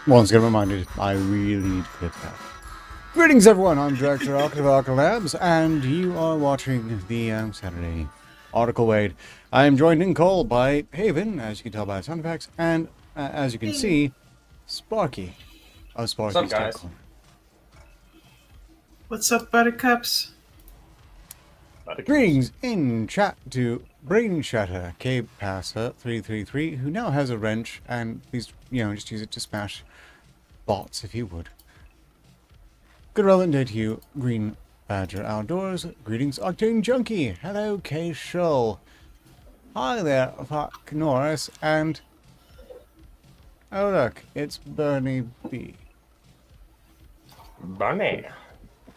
Once again reminded, I really need to clip that. Greetings everyone, I'm Director of Arketer Labs, and you are watching the Saturday article wait. I am joined in call by Haven, as you can tell by the sound effects, and as you can see, Sparky of What's up, Sparky's Tech guys? Corner. What's up, buttercups? Greetings in chat to Brain Shatter, Cape Passer 333, who now has a wrench, and please, just use it to smash bots if you would. Good relevant day to you, Green Badger Outdoors. Greetings, Octane Junkie. Hello, K Show. Hi there, Fuck Norris, and oh look, it's Bernie B. Bunny.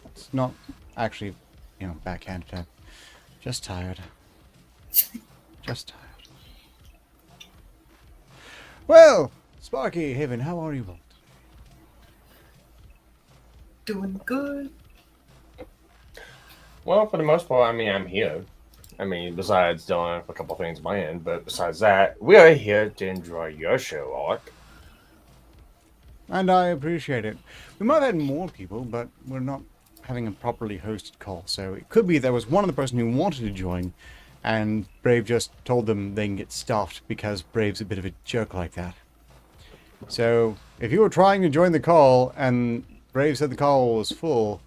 It's not actually, backhanded. I'm just tired. Just tired. Well, Sparky, Haven, how are you both? Doing good. Well, for the most part, I'm here. Besides doing a couple things on my end, but besides that, we are here to enjoy your show, Ark. And I appreciate it. We might have had more people, but we're not having a properly hosted call, so it could be there was one other person who wanted to join, and Brave just told them they can get stuffed because Brave's a bit of a jerk like that. So, if you were trying to join the call, and Brave said the call was full,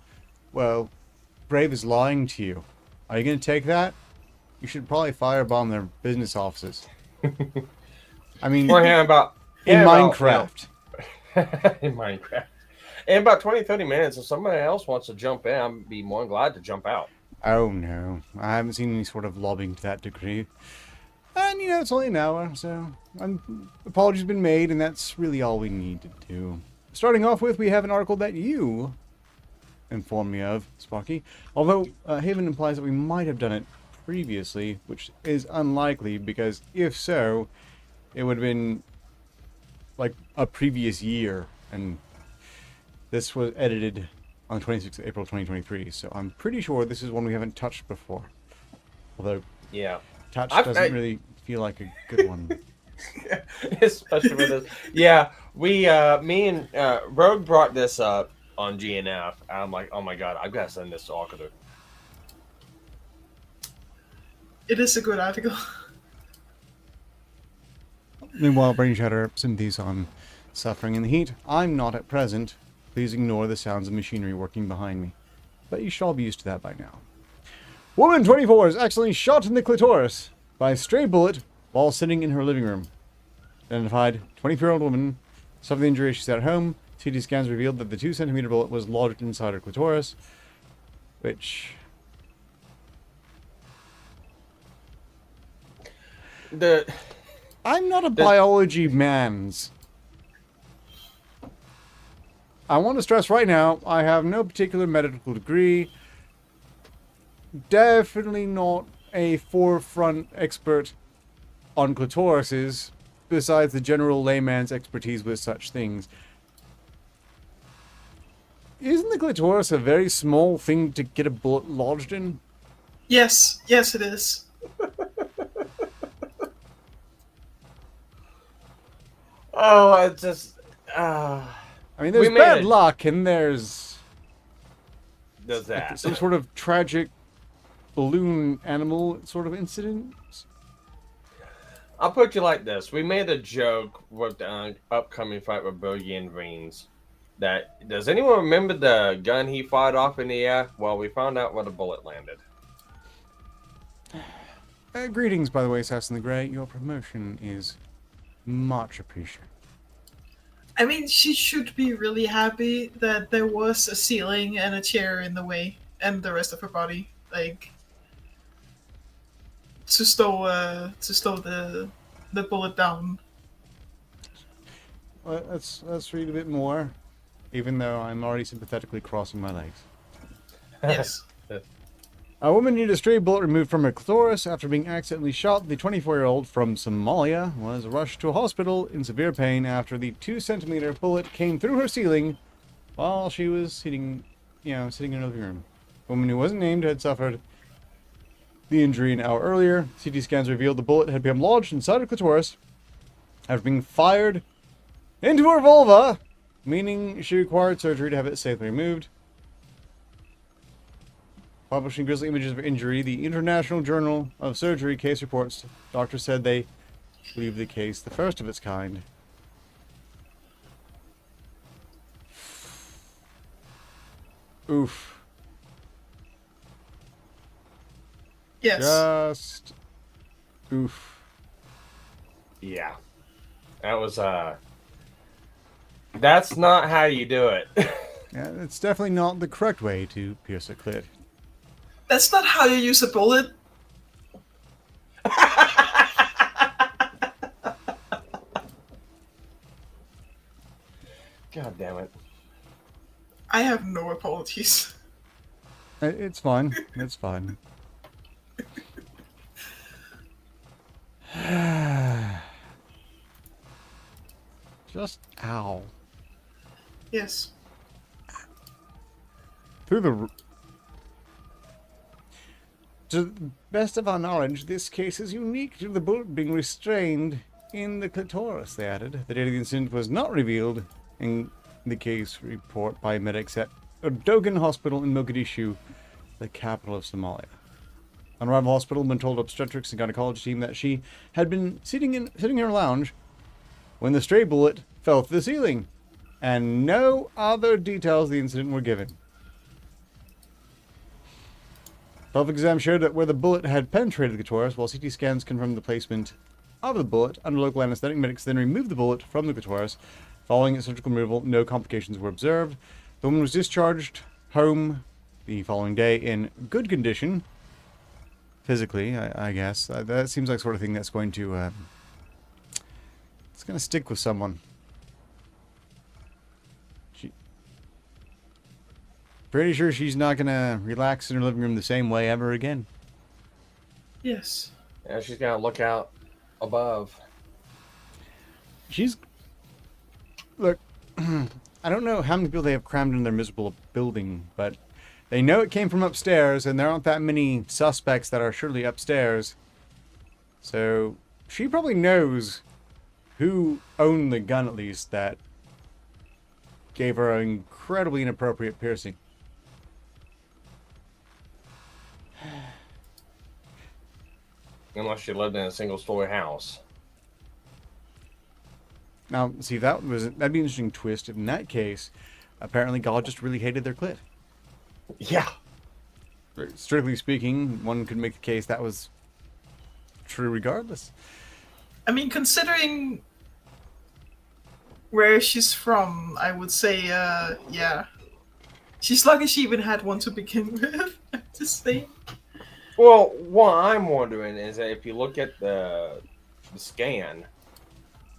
well, Brave is lying to you. Are you going to take that? You should probably firebomb their business offices. I mean, We're here about in Minecraft. In Minecraft. In about 20-30 minutes, if somebody else wants to jump in, I'd be more than glad to jump out. Oh no, I haven't seen any sort of lobbying to that degree. And it's only an hour, so apologies have been made, and that's really all we need to do. Starting off with, we have an article that you informed me of, Sparky. Although Haven implies that we might have done it previously, which is unlikely, because if so, it would have been like a previous year, and this was edited on the 26th of April 2023, so I'm pretty sure this is one we haven't touched before. Although, Yeah. touch doesn't really feel like a good one. Especially with this. Yeah, me and Rogue brought this up on GNF. I'm like, oh my god, I've got to send this to Arketer. It is a good article. Meanwhile, Brain Shatter sympathies on suffering in the heat. I'm not at present. Please ignore the sounds of machinery working behind me. But you should all be used to that by now. Woman 24 is accidentally shot in the clitoris by a stray bullet while sitting in her living room. Identified 24-year-old woman suffered the injury. She's at home. CT scans revealed that the 2-centimeter bullet was lodged inside her clitoris, which... I'm not a biology man's. I want to stress right now, I have no particular medical degree. Definitely not a forefront expert on clitorises, besides the general layman's expertise with such things. Isn't the clitoris a very small thing to get a bullet lodged in? Yes, it is. Oh, it's just... I mean, there's bad luck, and there's that. some sort of tragic balloon animal sort of incident. I'll put you like this. We made a joke with the upcoming fight with Boogie and Reens. Does anyone remember the gun he fired off in the air? Well, we found out where the bullet landed. Greetings, by the way, Assassin the Grey. Your promotion is much appreciated. I mean, she should be really happy that there was a ceiling and a chair in the way, and the rest of her body, like, to stow the bullet down. Well, let's read a bit more, even though I'm already sympathetically crossing my legs. Yes. A woman needed a stray bullet removed from her clitoris after being accidentally shot. The 24-year-old from Somalia was rushed to a hospital in severe pain after the 2-centimeter bullet came through her ceiling while she was sitting in her living room. A woman who wasn't named had suffered the injury an hour earlier. CT scans revealed the bullet had become lodged inside her clitoris after being fired into her vulva meaning she required surgery to have it safely removed. Publishing grisly images of injury, the International Journal of Surgery case reports, doctors said they believe the case the first of its kind. Oof. Yes. Just oof. Yeah. That was, that's not how you do it. Yeah, it's definitely not the correct way to pierce a clit. That's not how you use a bullet. God damn it. I have no apologies. It's fine. It's fine. Just ow. Yes. Through the... To the best of our knowledge, this case is unique to the bullet being restrained in the clitoris, they added. The date of the incident was not revealed in the case report by medics at Dogan Hospital in Mogadishu, the capital of Somalia. On arrival hospital, Ben told obstetrics and gynecology team that she had been sitting in her lounge when the stray bullet fell through the ceiling, and no other details of the incident were given. Pelvic exam showed that where the bullet had penetrated the clitoris, while CT scans confirmed the placement of the bullet. Under local anesthetic, medics then removed the bullet from the clitoris. Following its surgical removal, no complications were observed. The woman was discharged home the following day in good condition. Physically, I guess. That seems like the sort of thing that's going to... it's going to stick with someone. Pretty sure she's not going to relax in her living room the same way ever again. Yes. Yeah, she's got to look out above. She's... Look, I don't know how many people they have crammed in their miserable building, but they know it came from upstairs, and there aren't that many suspects that are surely upstairs. So, she probably knows who owned the gun, at least, that gave her an incredibly inappropriate piercing. Unless she lived in a single-story house. Now, see, that'd be an interesting twist. In that case, apparently God just really hated their clit. Yeah. Strictly speaking, one could make the case that was true regardless. I mean, considering where she's from, I would say, yeah. She's lucky she even had one to begin with, I have to say. Well, what I'm wondering is that if you look at the scan,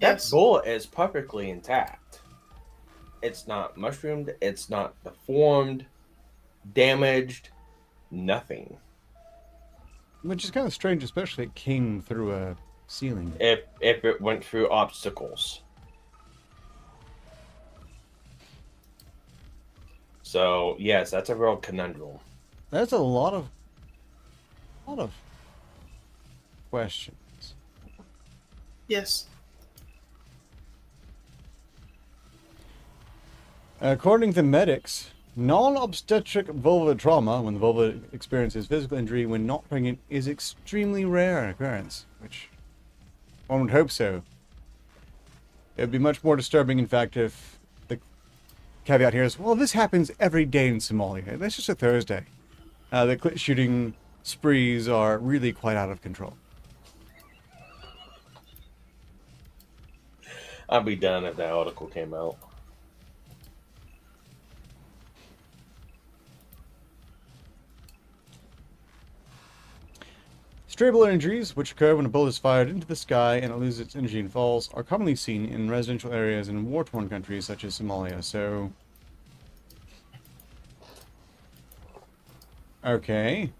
that bullet is perfectly intact. It's not mushroomed. It's not deformed, damaged, nothing. Which is kind of strange, especially it came through a ceiling. If it went through obstacles. So, yes, that's a real conundrum. That's a lot of questions. Yes. According to medics, non-obstetric vulvar trauma, when the vulva experiences physical injury when not pregnant, is extremely rare occurrence, which one would hope so. It would be much more disturbing, in fact, if the caveat here is, well, this happens every day in Somalia. That's just a Thursday. The clit shooting sprees are really quite out of control. I'd be done if that article came out. Stray bullet injuries, which occur when a bullet is fired into the sky and it loses its energy and falls, are commonly seen in residential areas in war-torn countries such as Somalia, so... Okay.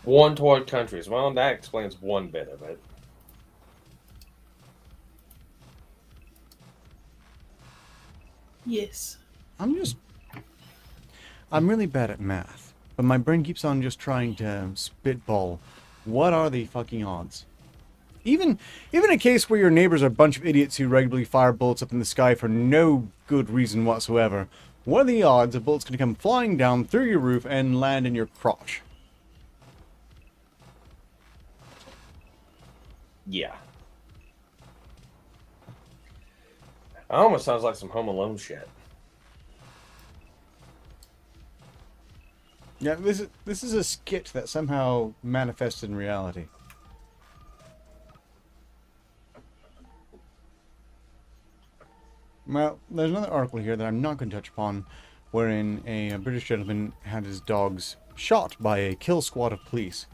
War-torn countries. Well, that explains one bit of it. Yes. I'm really bad at math, but my brain keeps on just trying to spitball. What are the fucking odds? Even a case where your neighbors are a bunch of idiots who regularly fire bullets up in the sky for no good reason whatsoever, what are the odds a bullet's going to come flying down through your roof and land in your crotch? Yeah. It almost sounds like some Home Alone shit. Yeah, this is a skit that somehow manifested in reality. Well, there's another article here that I'm not going to touch upon, wherein a British gentleman had his dogs shot by a kill squad of police.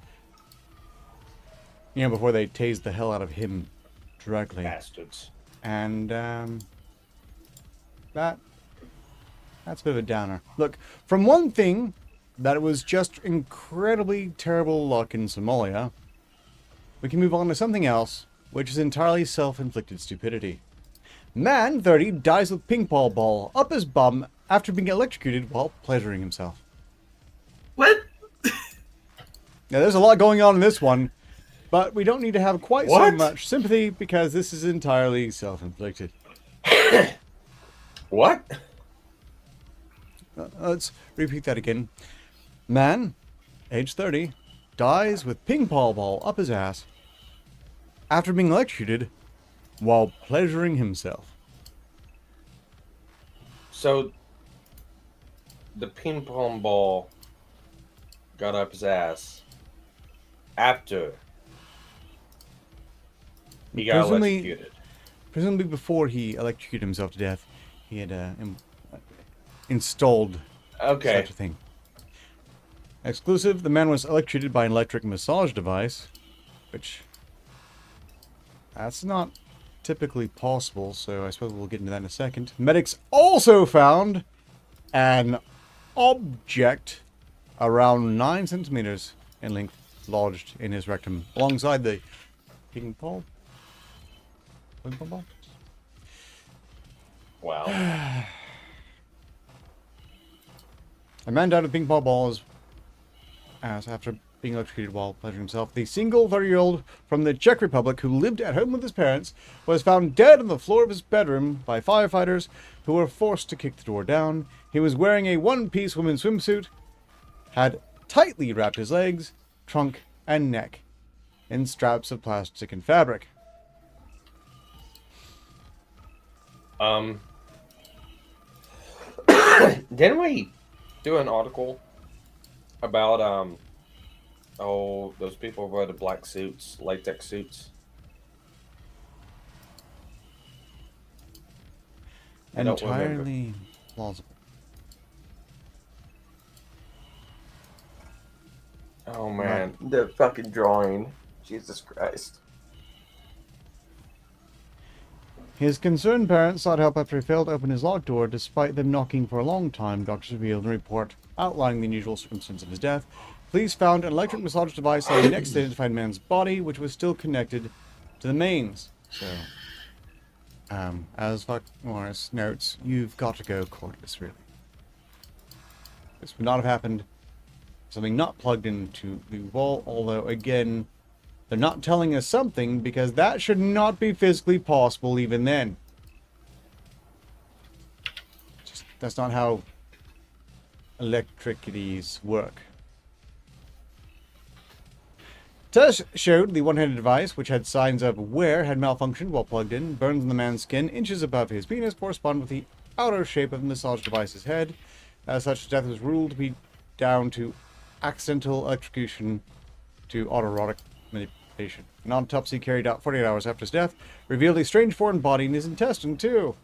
You know, before they tased the hell out of him directly. Bastards. And, that's a bit of a downer. Look, from one thing, that it was just incredibly terrible luck in Somalia, we can move on to something else, which is entirely self-inflicted stupidity. Man, 30, dies with ping pong ball up his bum after being electrocuted while pleasuring himself. What? Now, there's a lot going on in this one, but we don't need to have quite so much sympathy because this is entirely self-inflicted. What? Let's repeat that again. Man, age 30, dies with ping pong ball up his ass after being electrocuted while pleasuring himself. So, the ping pong ball got up his ass after he got electrocuted. Presumably before he electrocuted himself to death, he had installed such a thing. Exclusive, the man was electrocuted by an electric massage device, which that's not typically possible, so I suppose we'll get into that in a second. Medics also found an object around 9 centimeters in length lodged in his rectum, alongside the ping pong ball. Wow. A man died of ping pong balls after being electrocuted while pleasuring himself. The single 30-year-old from the Czech Republic who lived at home with his parents was found dead on the floor of his bedroom by firefighters who were forced to kick the door down. He was wearing a one-piece women's swimsuit, had tightly wrapped his legs, trunk, and neck in straps of plastic and fabric. Didn't we do an article about those people wear the black suits, latex suits? I don't remember. Entirely plausible. Oh man, the fucking drawing. Jesus Christ. His concerned parents sought help after he failed to open his locked door despite them knocking for a long time, doctors revealed in a report outlining the unusual circumstances of his death. Police found an electric massage device lying next to the identified man's body, which was still connected to the mains. So, as Fuck Morris notes, you've got to go cordless, really. This would not have happened. Something not plugged into the wall, although, again, they're not telling us something because that should not be physically possible even then. That's not how electricities work. Tests showed the one-handed device, which had signs of wear, had malfunctioned while plugged in. Burns on the man's skin, inches above his penis, correspond with the outer shape of the massage device's head. As such, death was ruled to be down to accidental electrocution to autoerotic manipulation. An autopsy carried out 48 hours after his death revealed a strange foreign body in his intestine, too.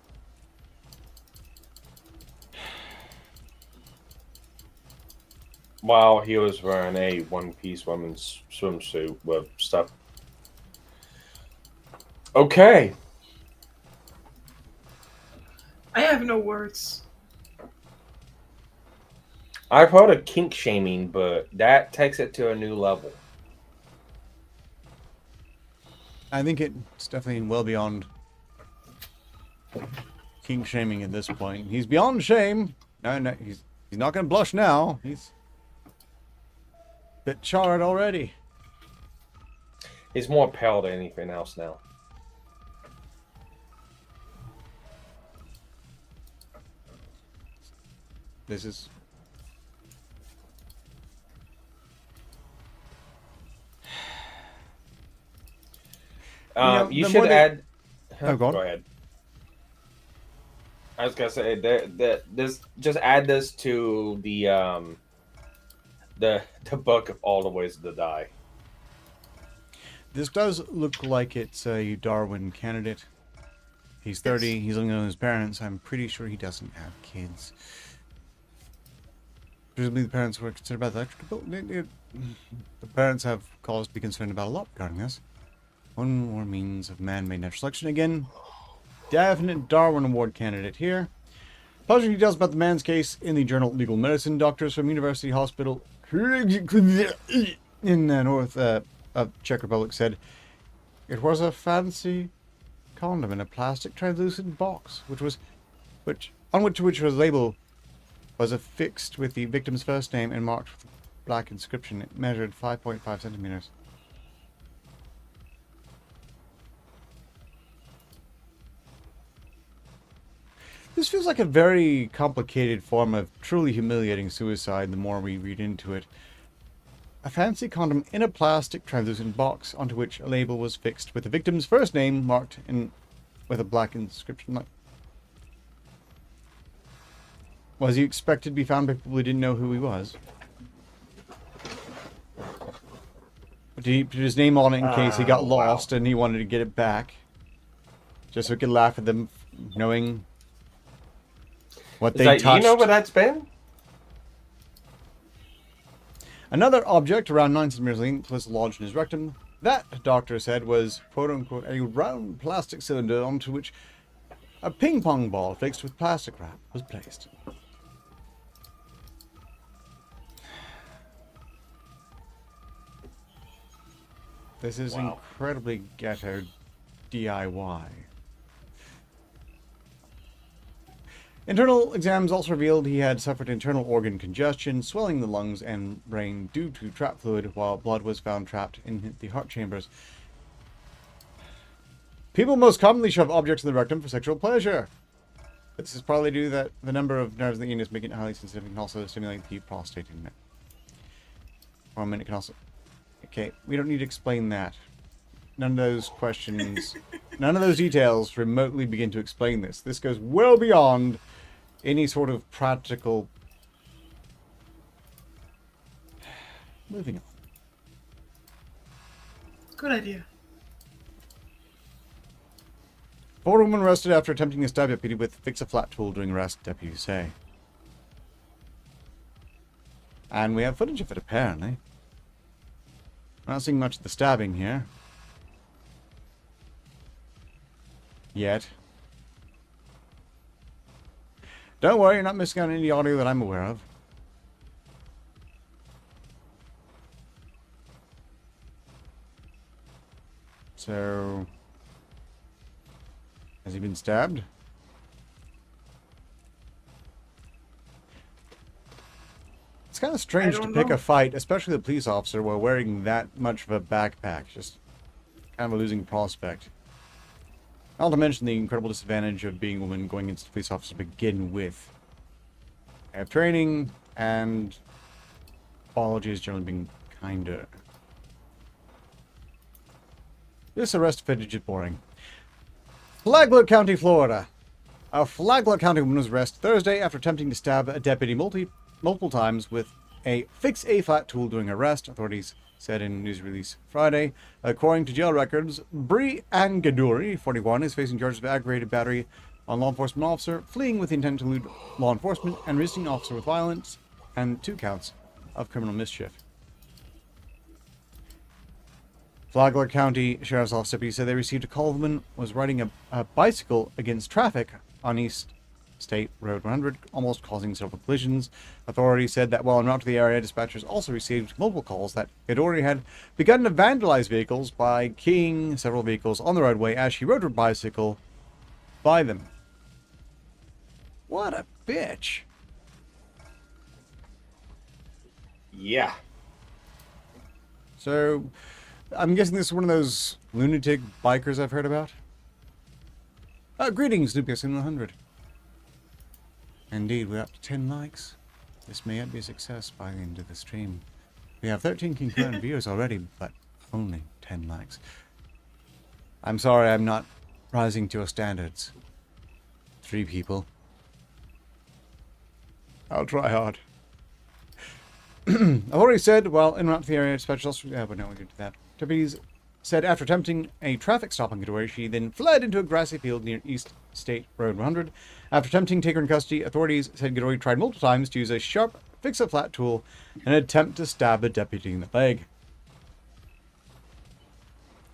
While he was wearing a one-piece women's swimsuit with stuff. Okay. I have no words. I've heard of kink shaming, but that takes it to a new level. I think it's definitely well beyond kink shaming at this point. He's beyond shame. No, he's not going to blush now. He's a bit charred already. He's more pale than anything else now. This is... You the should more they- add. Oh, go on. Go ahead. I was gonna say this. Just add this to the book of all the ways to die. This does look like it's a Darwin candidate. He's 30, Yes. he's living with his parents. I'm pretty sure he doesn't have kids. Presumably the parents were concerned about the electrical bill. The parents have cause to be concerned about a lot regarding this. One more means of man-made natural selection. Again, definite Darwin Award candidate here. Publishing details about the man's case in the journal Legal Medicine. Doctors from University Hospital in the north of Czech Republic said it was a fancy condom in a plastic translucent box, on which was label was affixed with the victim's first name and marked with a black inscription. It measured 5.5 centimeters. This feels like a very complicated form of truly humiliating suicide the more we read into it. A fancy condom in a plastic translucent box onto which a label was fixed with the victim's first name marked in with a black inscription. Was he expected to be found by people who didn't know who he was? Did he put his name on it in case he got lost and he wanted to get it back? Just so he could laugh at them knowing what It's they like, touched. you know where that's been? Another object around 9 centimeters length was lodged in his rectum. That, doctor said, was quote-unquote a round plastic cylinder onto which a ping-pong ball fixed with plastic wrap was placed. This is incredibly ghetto DIY. Internal exams also revealed he had suffered internal organ congestion, swelling the lungs and brain due to trapped fluid, while blood was found trapped in the heart chambers. People most commonly shove objects in the rectum for sexual pleasure. This is probably due to that the number of nerves in the anus make it highly sensitive and can also stimulate the prostate in it. Or it can also... Okay, we don't need to explain that. None of those questions, none of those details remotely begin to explain this. This goes well beyond any sort of practical... Moving on. Good idea. Florida woman arrested after attempting to stab deputy with fix-a-flat tool during arrest, deputies say. And we have footage of it, apparently. We're not seeing much of the stabbing here. Yet. Don't worry, you're not missing out on any audio that I'm aware of. So... has he been stabbed? It's kind of strange to pick a fight, especially the police officer, while wearing that much of a backpack. Just kind of a losing prospect. Not to mention the incredible disadvantage of being a woman going into the police officer to begin with. I have training, and biology has generally been kinder. This arrest footage is boring. Flagler County, Florida. A Flagler County woman was arrested Thursday after attempting to stab a deputy multiple times with a fix-a-flat tool during arrest, authorities said in a news release Friday. According to jail records, Bree Angaduri, 41, is facing charges of aggravated battery on law enforcement officer, fleeing with the intent to elude law enforcement, and resisting officer with violence, and 2 counts of criminal mischief. Flagler County Sheriff's Office deputies said they received a call. The woman was riding a bicycle against traffic on East State Road 100, almost causing several collisions. Authorities said that while en route to the area, dispatchers also received multiple calls that Gadori had begun to vandalize vehicles by keying several vehicles on the roadway as she rode her bicycle by them. What a bitch. Yeah. So, I'm guessing this is one of those lunatic bikers I've heard about. Greetings, Lucas in the 100. Indeed, we're up to 10 likes. This may yet be a success by the end of the stream. We have 13 concurrent viewers already, but only 10 likes. I'm sorry I'm not rising to your standards. 3 people. I'll try hard. I've already said, well, in route to the area, special... Yeah, but no, we'll get to that. Deputies said after attempting a traffic stop on Getaway, she then fled into a grassy field near East State Road 100. After attempting to take her in custody, authorities said Getaway tried multiple times to use a sharp, fix-a-flat tool in an attempt to stab a deputy in the leg.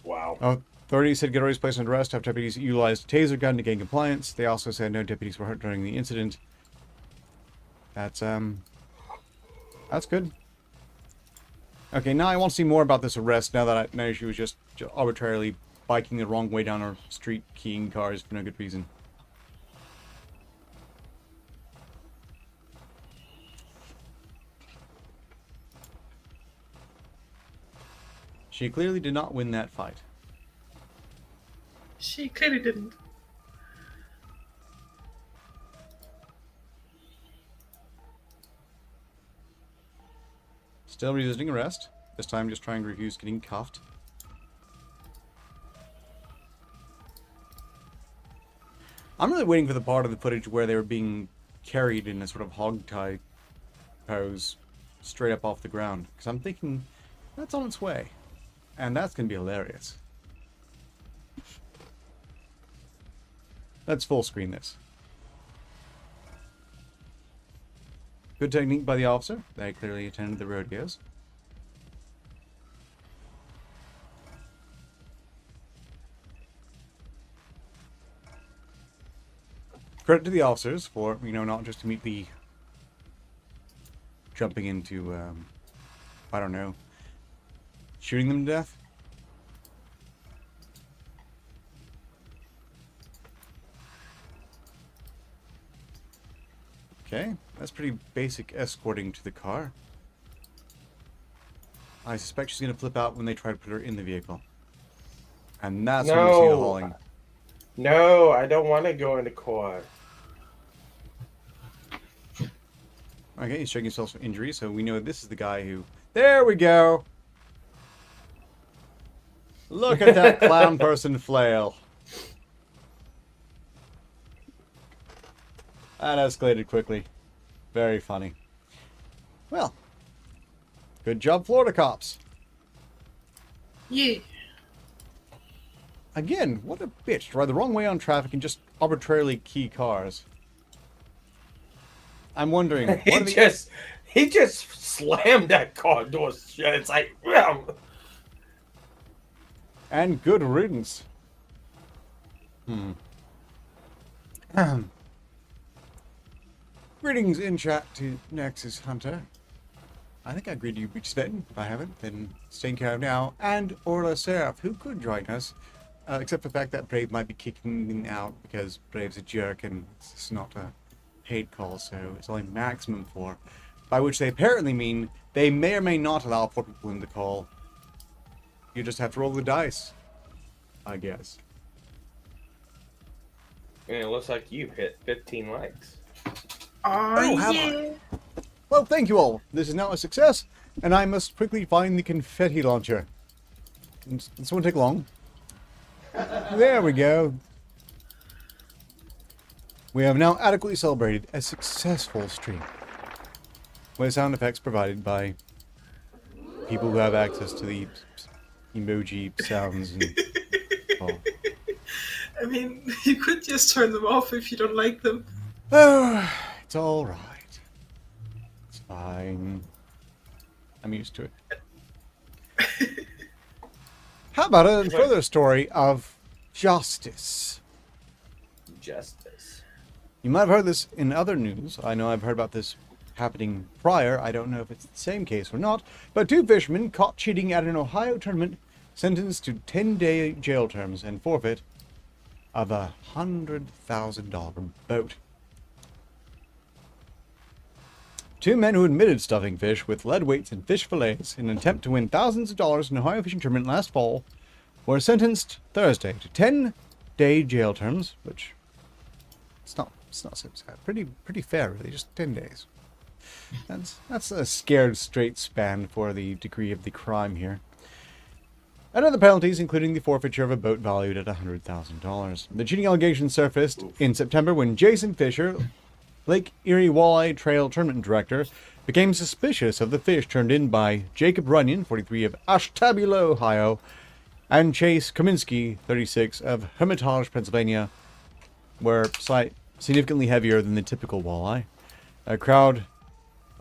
Wow. Authorities said Getaway was placed under arrest after deputies utilized a taser gun to gain compliance. They also said no deputies were hurt during the incident. That's good. Okay, now I want to see more about this arrest, now that I know she was just arbitrarily biking the wrong way down our street, keying cars for no good reason. She clearly did not win that fight. She clearly didn't. Still resisting arrest. This time just trying to refuse getting cuffed. I'm really waiting for the part of the footage where they were being carried in a sort of hog tie pose straight up off the ground. Because I'm thinking that's on its way. And that's going to be hilarious. Let's full screen this. Good technique by the officer. They clearly attended the rodeos. Credit to the officers for, not just immediately jumping into, I don't know, shooting them to death. Okay, that's pretty basic escorting to the car. I suspect she's going to flip out when they try to put her in the vehicle. And that's when we see the hauling. No, I don't want to go into court. Okay, he's checking himself for injury, so we know this is the guy who... There we go! Look at that clown person flail. That escalated quickly. Very funny. Well, good job, Florida cops. Yeah. Again, what a bitch to ride the wrong way on traffic and just arbitrarily key cars. I'm wondering, what he just slammed that car door shut. It's like, and good riddance. Greetings in chat to Nexus Hunter. I think I greeted you each then. If I haven't, then staying care of now. And Orla Seraph, who could join us. Except for the fact that Brave might be kicking out because Brave's a jerk and it's not a paid call, so it's only maximum 4. By which they apparently mean they may or may not allow 4 people in the call. You just have to roll the dice, I guess. And it looks like you've hit 15 likes. Oh, have yeah. Well, thank you all. This is now a success, and I must quickly find the confetti launcher. This won't take long. There we go. We have now adequately celebrated a successful stream. With sound effects provided by people who have access to the emoji sounds and all. I mean, you could just turn them off if you don't like them. Oh, it's all right. It's fine. I'm used to it. How about a further story of justice? Justice. You might have heard this in other news. I know I've heard about this happening prior. I don't know if it's the same case or not. But 2 fishermen caught cheating at an Ohio tournament sentenced to 10-day jail terms and forfeit of $100,000 boat. 2 men who admitted stuffing fish with lead weights and fish fillets in an attempt to win thousands of dollars in an Ohio fishing tournament last fall were sentenced Thursday to 10-day jail terms, which it's not so sad. Pretty fair, really, just 10 days. That's a scared straight span for the degree of the crime here. And other penalties, including the forfeiture of a boat valued at $100,000. The cheating allegations surfaced in September when Jason Fisher, Lake Erie Walleye Trail Tournament Director, became suspicious of the fish turned in by Jacob Runyon, 43, of Ashtabula, Ohio, and Chase Kominski, 36, of Hermitage, Pennsylvania, were significantly heavier than the typical walleye. A crowd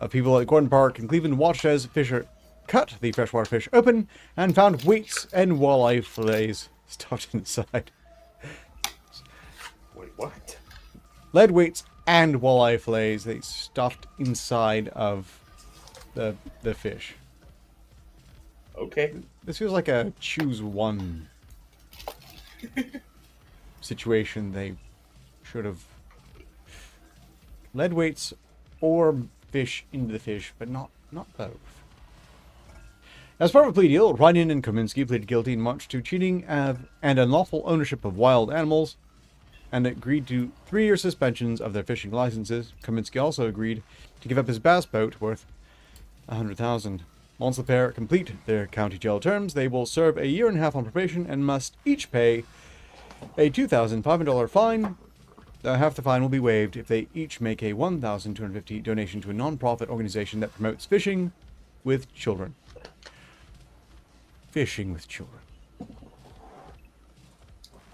of people at Gordon Park in Cleveland watched as Fisher cut the freshwater fish open and found weights and walleye fillets stuffed inside. Wait, what? Lead weights and walleye fillets they stuffed inside of the fish. Okay. This feels like a choose one situation. They should have lead weights or fish into the fish, but not both. As part of a plea deal, Runyon and Kominski pleaded guilty in March to cheating and unlawful ownership of wild animals, and agreed to 3-year suspensions of their fishing licenses. Kominski also agreed to give up his bass boat worth $100,000. Once the pair complete their county jail terms, they will serve a year and a half on probation and must each pay a $2,500 fine. Half the fine will be waived if they each make a $1,250 donation to a non-profit organization that promotes fishing with children. Fishing with children.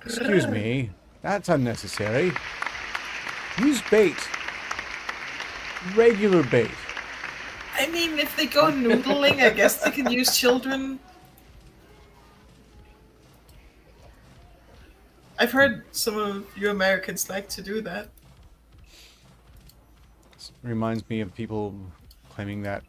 Excuse me. That's unnecessary. Use bait. Regular bait. I mean, if they go noodling, I guess they can use children. I've heard some of you Americans like to do that. This reminds me of people claiming that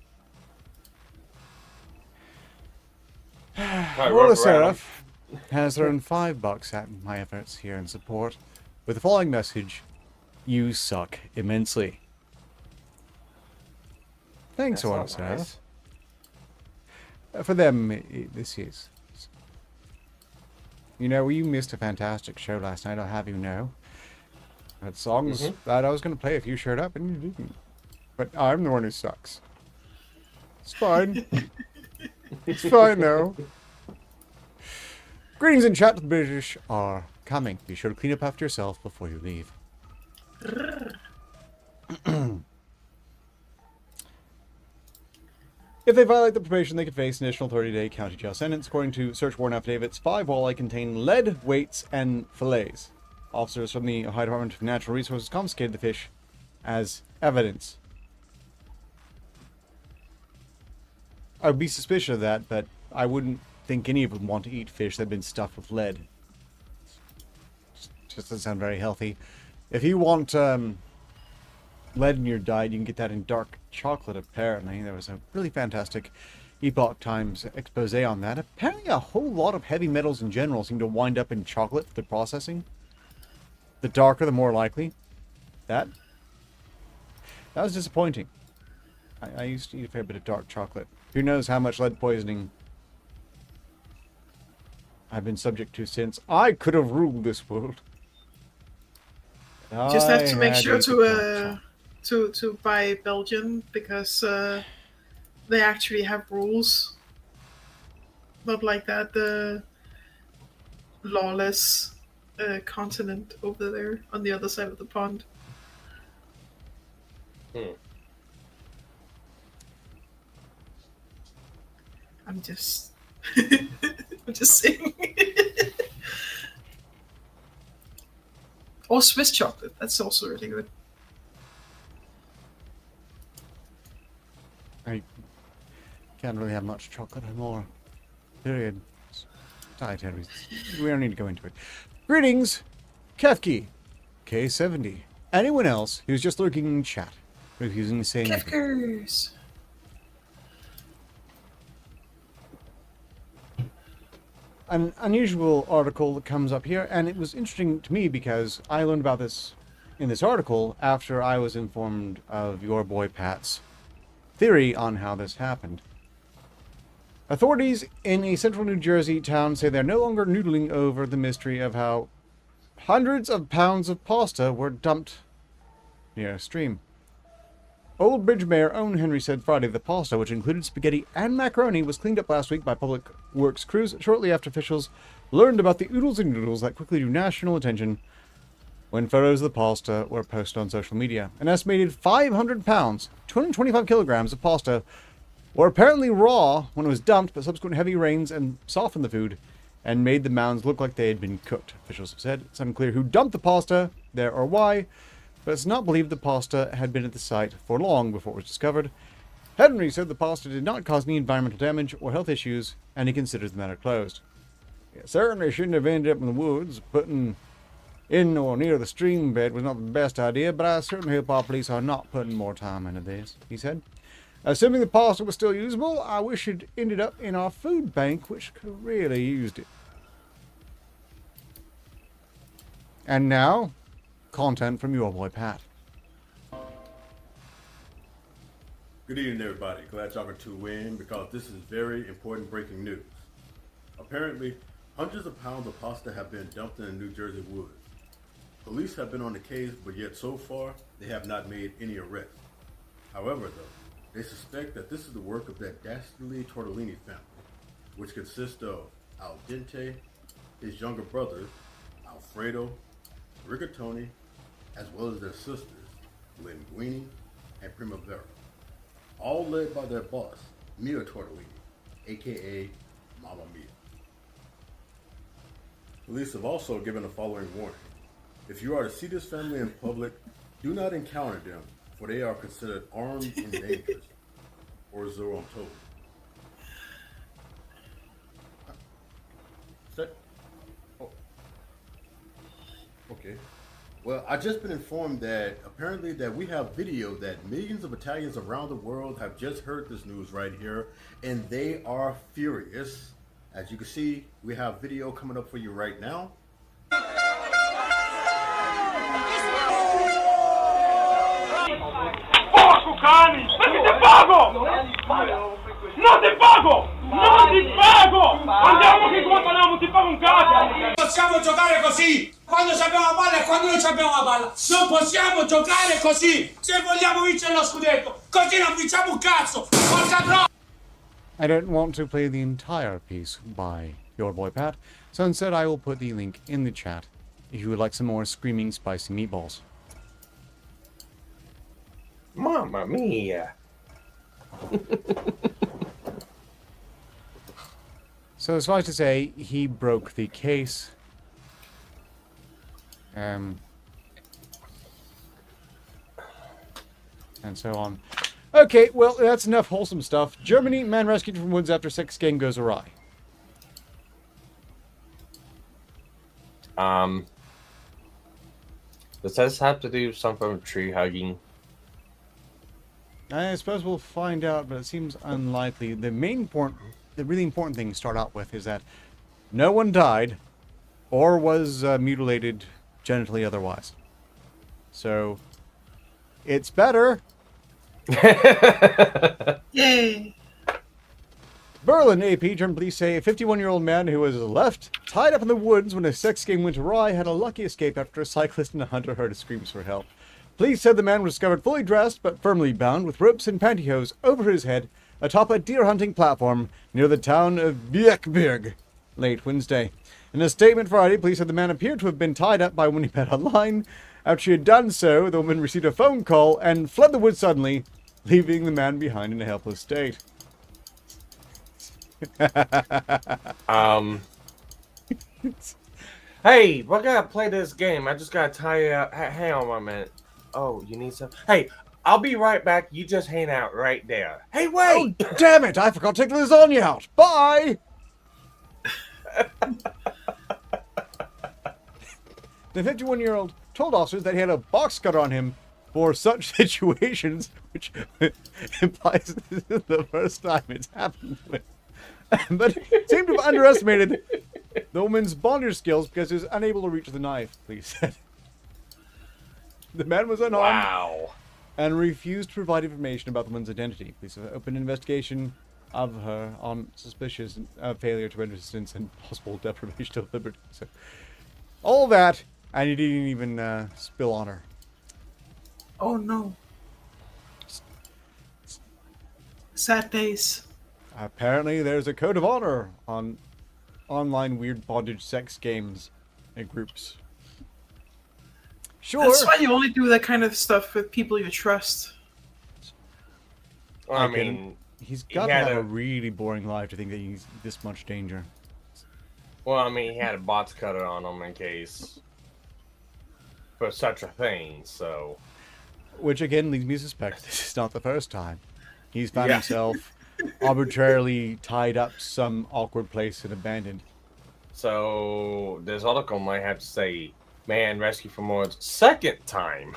Roller Seraph has earned $5 at my efforts here in support with the following message: you suck immensely. Thanks, Roller Seraph. For them, this is. You know, you missed a fantastic show last night, I'll have you know. Had songs that I was going to play if you showed up, and you didn't. But I'm the one who sucks. It's fine. It's fine, though. Greetings in chat. The British are coming. Be sure to clean up after yourself before you leave. If they violate the probation, they could face an additional 30-day county jail sentence. According to search warrant affidavits, 5 walleye contain lead, weights, and fillets. Officers from the Ohio Department of Natural Resources confiscated the fish as evidence. I would be suspicious of that, but I wouldn't think any of them want to eat fish that have been stuffed with lead. Just doesn't sound very healthy. If you want lead in your diet, you can get that in dark chocolate, apparently. There was a really fantastic Epoch Times expose on that. Apparently a whole lot of heavy metals in general seem to wind up in chocolate for the processing. The darker, the more likely. That was disappointing. I used to eat a fair bit of dark chocolate. Who knows how much lead poisoning I've been subject to since I could have ruled this world. Just have to make sure to buy Belgian, because they actually have rules. Not like that, the lawless continent over there on the other side of the pond. I'm just saying. Or Swiss chocolate, that's also really good. I can't really have much chocolate anymore. Period. Dietary reasons. We don't need to go into it. Greetings, Kefki, K70. Anyone else who's just lurking in chat, refusing to say anything. Kefkers! An unusual article that comes up here, and it was interesting to me because I learned about this in this article after I was informed of your boy Pat's theory on how this happened. Authorities in a central New Jersey town say they're no longer noodling over the mystery of how hundreds of pounds of pasta were dumped near a stream. Old Bridge Mayor Owen Henry said Friday the pasta, which included spaghetti and macaroni, was cleaned up last week by public works crews shortly after officials learned about the oodles and noodles that quickly drew national attention when photos of the pasta were posted on social media. An estimated 500 pounds, 225 kilograms of pasta were apparently raw when it was dumped, but subsequent heavy rains and softened the food and made the mounds look like they had been cooked, officials have said. It's unclear who dumped the pasta there or why, but it's not believed the pasta had been at the site for long before it was discovered. Henry said the pasta did not cause any environmental damage or health issues, and he considers the matter closed. It certainly shouldn't have ended up in the woods. Putting in or near the stream bed was not the best idea, but I certainly hope our police are not putting more time into this, he said. Assuming the pasta was still usable, I wish it ended up in our food bank, which could really used it. And now, content from your boy Pat. Good evening, everybody. Glad y'all could tune in because this is very important breaking news. Apparently, hundreds of pounds of pasta have been dumped in the New Jersey woods. Police have been on the case, but yet so far, they have not made any arrests. However, though, they suspect that this is the work of that dastardly Tortellini family, which consists of Al Dente, his younger brothers, Alfredo, Rigatoni, as well as their sisters, Linguini and Primavera, all led by their boss, Mia Tortellini, aka Mamma Mia. Police have also given the following warning. If you are to see this family in public, do not encounter them, for they are considered armed and dangerous, or so I'm told. Oh. Okay. Well, I've just been informed that apparently that we have video that millions of Italians around the world have just heard this news right here, and they are furious. As you can see, we have video coming up for you right now. Poco, cani! Ma che ti pago! Non ti pago! Non ti pago! Andiamo che qua parliamo, ti pago un cazzo! Non possiamo giocare così! Quando abbiamo la palla e quando non abbiamo la palla! Non possiamo giocare così! Se vogliamo vincere lo scudetto! Così non vinciamo un cazzo! Porca troia! I don't want to play the entire piece by your boy Pat, so instead I will put the link in the chat if you would like some more screaming spicy meatballs. Mamma mia. So suffice to say, he broke the case. And so on. Okay, well, that's enough wholesome stuff. Germany, man rescued from woods after sex game goes awry. Does this have to do with some form of tree hugging? I suppose we'll find out, but it seems unlikely. The really important thing to start out with is that no one died or was mutilated genitally otherwise. So, it's better. Yay! Berlin AP German police say a 51-year-old man who was left tied up in the woods when a sex game went awry had a lucky escape after a cyclist and a hunter heard his screams for help. Police said the man was discovered fully dressed but firmly bound with ropes and pantyhose over his head atop a deer hunting platform near the town of Beaver late Wednesday. In a statement Friday, police said the man appeared to have been tied up by when he met online. After she had done so, the woman received a phone call and fled the woods suddenly, leaving the man behind in a helpless state. Hey, we're gonna play this game. I just gotta tell you. Hang on 1 minute. Oh, you need some? Hey, I'll be right back. You just hang out right there. Hey, wait! Oh, damn it! I forgot to take the lasagna out. Bye! The 51-year-old told officers that he had a box cutter on him for such situations, which implies this is the first time it's happened to him. But he seemed to have underestimated the woman's bondage skills because he was unable to reach the knife, police said. The man was unarmed. Wow. and refused to provide information about the woman's identity. Police have opened an investigation of her on suspicious failure to resistance and possible deprivation of liberty. So, all that, and he didn't even spill on her. Oh no. Sad days. Apparently, there's a code of honor on online weird bondage sex games and groups. Sure. That's why you only do that kind of stuff with people you trust. I mean, he's got to have a really boring life to think that he's this much danger. well, I mean, he had a box cutter on him in case for such a thing. So, Which again leads me to suspect this is not the first time he's found Yeah. himself arbitrarily tied up some awkward place and abandoned. so this article might have to say, "Man rescued from Woods second time."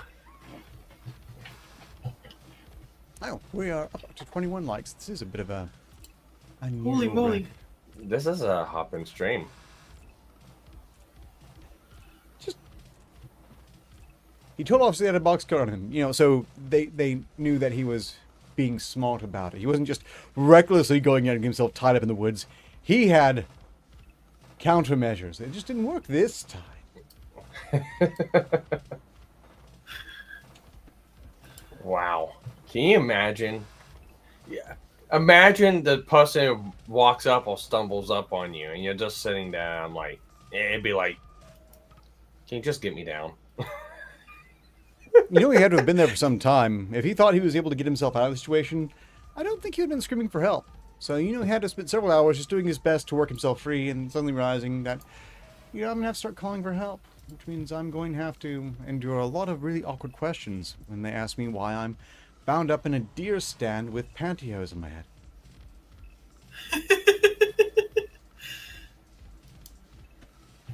Oh, we are up to 21 likes. This is a bit of a unusual Holy moly. record. This is a hopping stream. He told officers he had a box cut on him, you know, so they knew that he was being smart about it. He wasn't just recklessly going out and getting himself tied up in the woods. He had countermeasures. It just didn't work this time. Wow. Can you imagine? Yeah. Imagine the person who walks up or stumbles up on you and you're just sitting there. I'm like, it'd be like, can you just get me down? You know, he had to have been there for some time. If he thought he was able to get himself out of the situation, I don't think he would have been screaming for help. So, you know, he had to spend several hours just doing his best to work himself free and suddenly realizing that, you know, I'm going to have to start calling for help. Which means I'm going to have to endure a lot of really awkward questions when they ask me why I'm bound up in a deer stand with pantyhose on my head.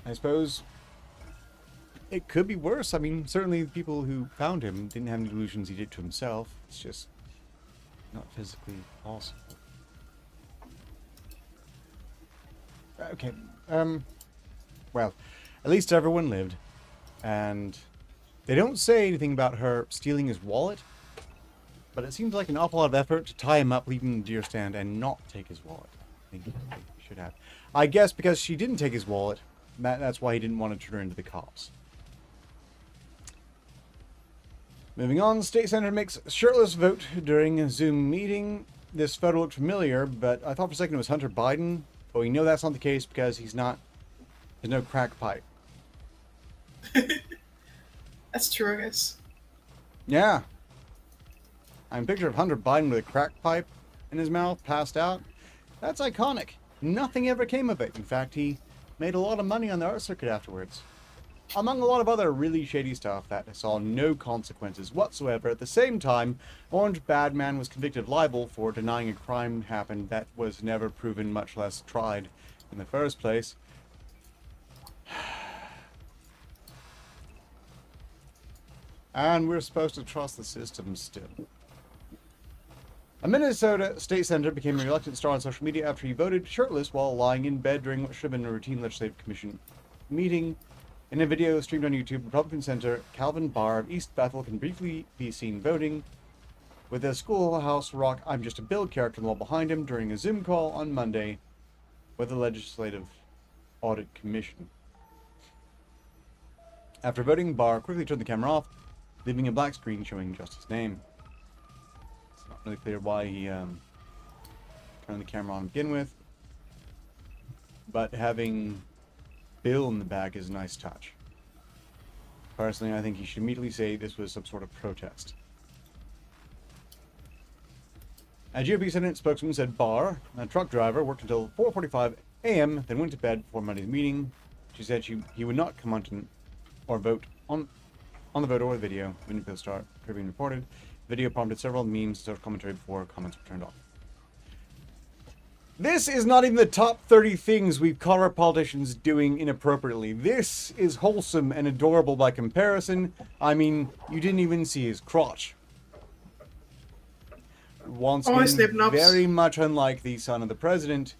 I suppose it could be worse. I mean, certainly the people who found him didn't have any delusions he did to himself. It's just not physically possible. Okay, well, at least everyone lived. And they don't say anything about her stealing his wallet, but it seems like an awful lot of effort to tie him up, leave him in the deer stand, and not take his wallet. I think they should have. I guess because she didn't take his wallet, that's why he didn't want to turn her into the cops. Moving on, State Senator makes shirtless vote during a Zoom meeting. This photo looked familiar, but I thought for a second it was Hunter Biden. But we know that's not the case because he's not. There's no crack pipe. That's true, I guess. Yeah. I'm a picture of Hunter Biden with a crack pipe in his mouth, passed out. That's iconic. Nothing ever came of it. In fact, he made a lot of money on the art circuit afterwards. Among a lot of other really shady stuff that saw no consequences whatsoever. At the same time, Orange Badman was convicted of libel for denying a crime happened that was never proven, much less tried in the first place. And we're supposed to trust the system still. A Minnesota state senator became a reluctant star on social media after he voted shirtless while lying in bed during what should have been a routine legislative commission meeting. In a video streamed on YouTube, Republican Senator Calvin Barr of East Bethel can briefly be seen voting with a Schoolhouse Rock I'm Just a Bill character wall behind him during a Zoom call on Monday with the Legislative Audit Commission. After voting, Barr quickly turned the camera off, leaving a black screen showing just his name. It's not really clear why he turned the camera on to begin with, but having Bill in the back is a nice touch. Personally, I think he should immediately say this was some sort of protest. A GOP Senate spokesman said Barr, a truck driver, worked until 4:45 a.m., then went to bed before Monday's meeting. She said he would not come on or vote on the vote or the video when the start being reported. The video prompted several memes to commentary before comments were turned off. This is not even the top 30 things we've caught our politicians doing inappropriately. This is wholesome and adorable by comparison. I mean, you didn't even see his crotch. Once again, very much unlike the son of the president,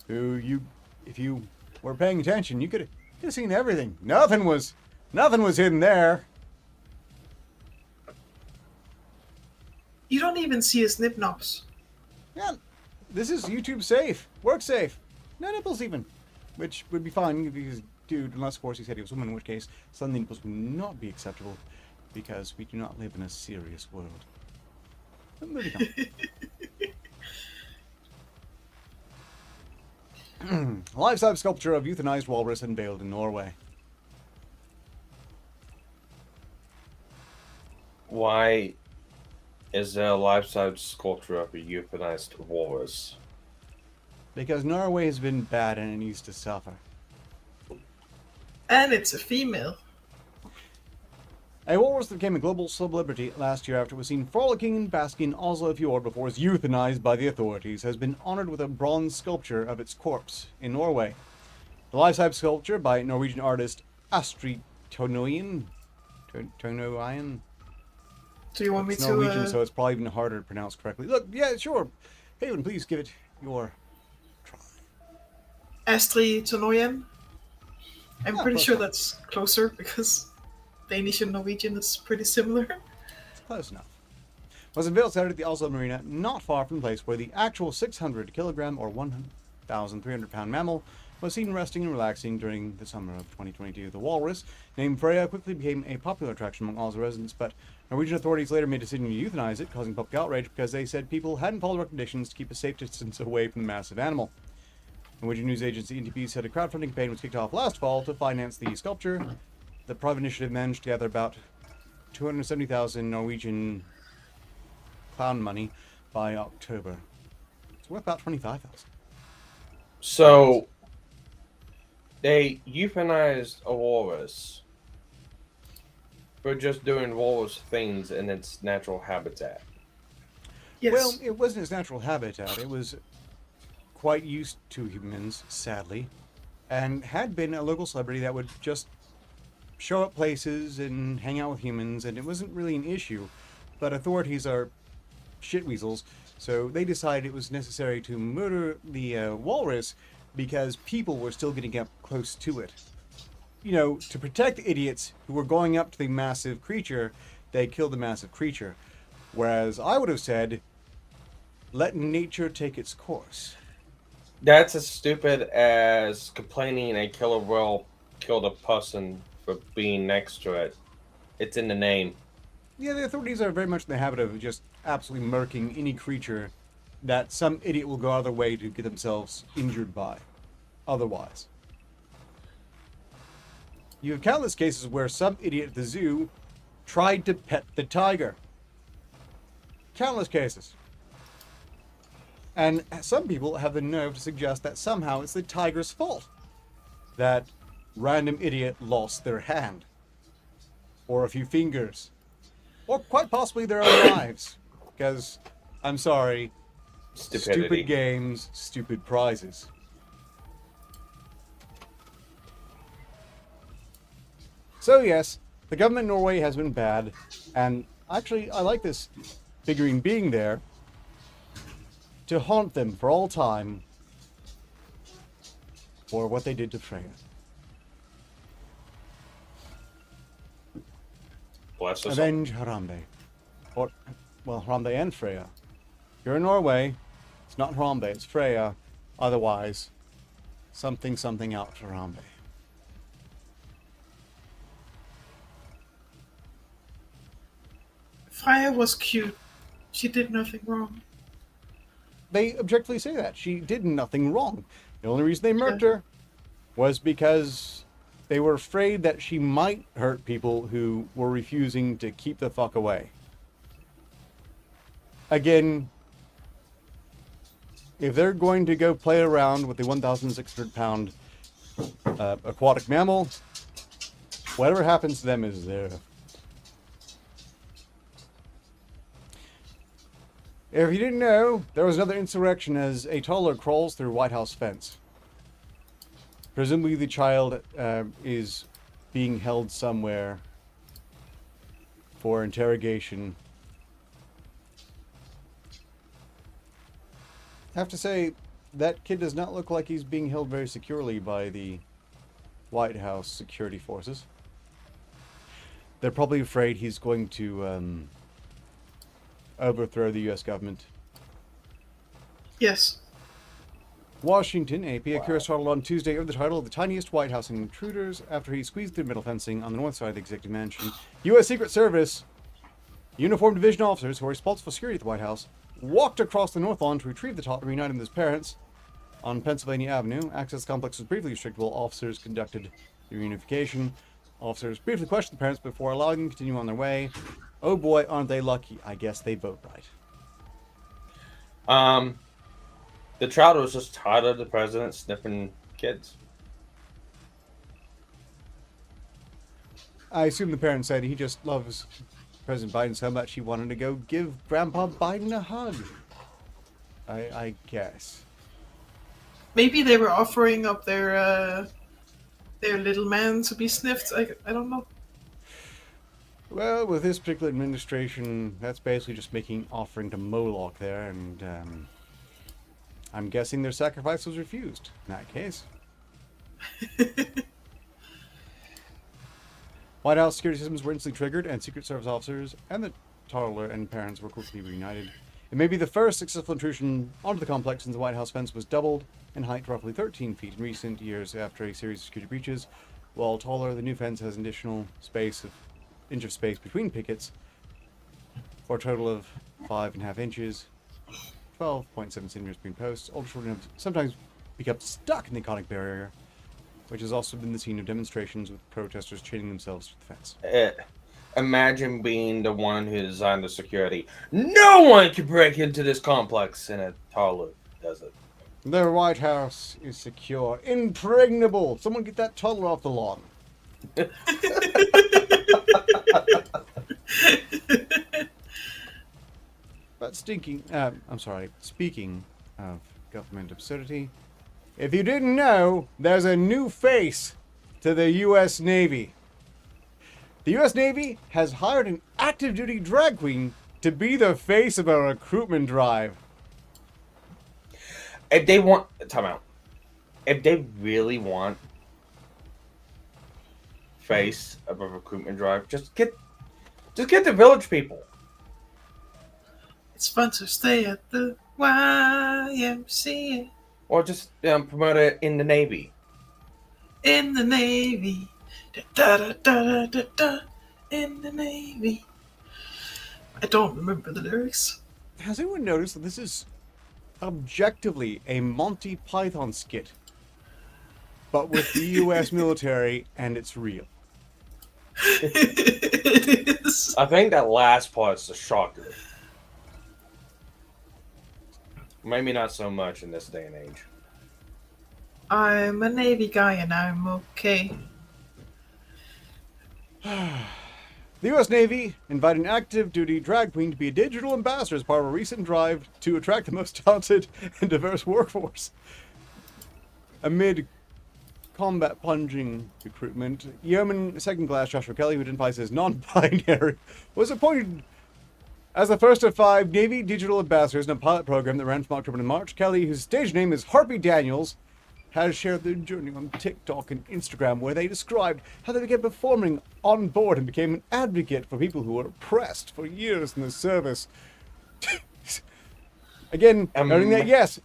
who if you were paying attention, you could have seen everything. Nothing was hidden there. don't even see his nip knobs. Yeah, this is YouTube safe. Work safe. No nipples even. Which would be fine if he's a dude, unless of course he said he was a woman, in which case some nipples would not be acceptable because we do not live in a serious world. But moving on. A life-size sculpture of euthanized walrus unveiled in Norway. Why is there a life-size sculpture of a euthanized walrus? Because Norway has been bad and it needs to suffer. And it's a female. A walrus that became a global celebrity last year after it was seen frolicking and basking in Oslo Fjord before it was euthanized by the authorities has been honored with a bronze sculpture of its corpse in Norway. The life-size sculpture by Norwegian artist Astrid Tonoyen. Tonoyen? Do you want me It's to... Norwegian, so it's probably even harder to pronounce correctly. Look, yeah, sure. Haven, please give it your try. Astrid Tonoyen? I'm Yeah, pretty close sure enough. that's closer because Danish and Norwegian is pretty similar. It's close enough. Was unveiled Saturday at the Oslo Marina, not far from the place where the actual 600 kilogram or 1,300 pound mammal was seen resting and relaxing during the summer of 2022. The walrus, named Freya, quickly became a popular attraction among Oslo residents, but Norwegian authorities later made a decision to euthanize it, causing public outrage because they said people hadn't followed recommendations to keep a safe distance away from the massive animal. Norwegian news agency NTP said a crowdfunding campaign was kicked off last fall to finance the sculpture. The private initiative managed to gather about 270,000 Norwegian clown money by October. It's worth about 25,000. So, they euthanized a walrus for just doing walrus things in its natural habitat. Yes. Well, it wasn't its natural habitat. It was quite used to humans, sadly, and had been a local celebrity that would just show up places and hang out with humans, and it wasn't really an issue. But authorities are shitweasels, so they decided it was necessary to murder the walrus because people were still getting up close to it. You know, to protect the idiots who were going up to the massive creature, they killed the massive creature. Whereas I would have said, let nature take its course. That's as stupid as complaining a killer whale killed a person for being next to it. It's in the name. Yeah, the authorities are very much in the habit of just absolutely murking any creature that some idiot will go out of their way to get themselves injured by. Otherwise. You have countless cases where some idiot at the zoo tried to pet the tiger. Countless cases. And some people have the nerve to suggest that somehow it's the tiger's fault that random idiot lost their hand. Or a few fingers. Or quite possibly their own lives. Because, I'm sorry, Stupidity. stupid games, stupid prizes. So yes, the government in Norway has been bad, and actually I like this figurine being there to haunt them for all time for what they did to Freya. Bless us. Avenge Harambe. Or, well, Harambe and Freya. If you're in Norway, it's not Harambe, it's Freya. Otherwise, something out for Harambe. Freya was cute. She did nothing wrong. They objectively say that. She did nothing wrong. The only reason they murked her was because they were afraid that she might hurt people who were refusing to keep the fuck away. Again, if they're going to go play around with the 1,600 pound aquatic mammal, whatever happens to them is there. If you didn't know, there was another insurrection as a toddler crawls through White House fence. Presumably the child is being held somewhere for interrogation. I have to say, that kid does not look like he's being held very securely by the White House security forces. They're probably afraid he's going to overthrow the U.S. government. Yes. Washington, AP. Akira startled on Tuesday over the title of the tiniest White House intruders after he squeezed through metal fencing on the north side of the executive mansion. U.S. Secret Service uniformed division officers who are responsible for security at the White House walked across the north lawn to retrieve the toddler, reunited with his parents. On Pennsylvania Avenue, access to the complex was briefly restricted while officers conducted the reunification. Officers briefly questioned the parents before allowing them to continue on their way. Oh boy, aren't they lucky. I guess they vote right. The child was just tired of the president sniffing kids. I assume the parents said he just loves President Biden so much he wanted to go give Grandpa Biden a hug. I guess. Maybe they were offering up their little man to be sniffed. I don't know. Well, with this particular administration, that's basically just making offering to Moloch there, and I'm guessing their sacrifice was refused in that case. White House security systems were instantly triggered, and Secret Service officers and the toddler and parents were quickly reunited. It may be the first successful intrusion onto the complex since the White House fence was doubled in height to roughly 13 feet in recent years after a series of security breaches. While taller, the new fence has an additional inch of space between pickets for a total of 5.5 inches, 12.7 centimeters between posts. Ultra children have sometimes become stuck in the iconic barrier, which has also been the scene of demonstrations with protesters chaining themselves to the fence. Imagine being the one who designed the security. No one can break into this complex, and a toddler does it. The White House is secure, impregnable. Someone get that toddler off the lawn. But speaking of government absurdity, if you didn't know, there's a new face to the U.S. Navy. The U.S. Navy has hired an active duty drag queen to be the face of a recruitment drive. If they want, time out. If they really want face of a recruitment drive, just get the village people. It's fun to stay at the YMCA. Or just promote it in the Navy. In the Navy. Da da da da da da. In the Navy. I don't remember the lyrics. Has anyone noticed that this is objectively a Monty Python skit, but with the U.S. military, and it's real? It is. I think that last part's a shocker. Maybe not so much in this day and age. I'm a Navy guy and I'm okay. The U.S. Navy invited an active duty drag queen to be a digital ambassador as part of a recent drive to attract the most talented and diverse workforce. Amid combat plunging recruitment, Yeoman Second Class Joshua Kelly, who identifies as non-binary, was appointed as the first of 5 Navy digital ambassadors in a pilot program that ran from October to March. Kelly, whose stage name is Harpy Daniels, has shared their journey on TikTok and Instagram, where they described how they began performing on board and became an advocate for people who were oppressed for years in the service. Again, noting that, yes,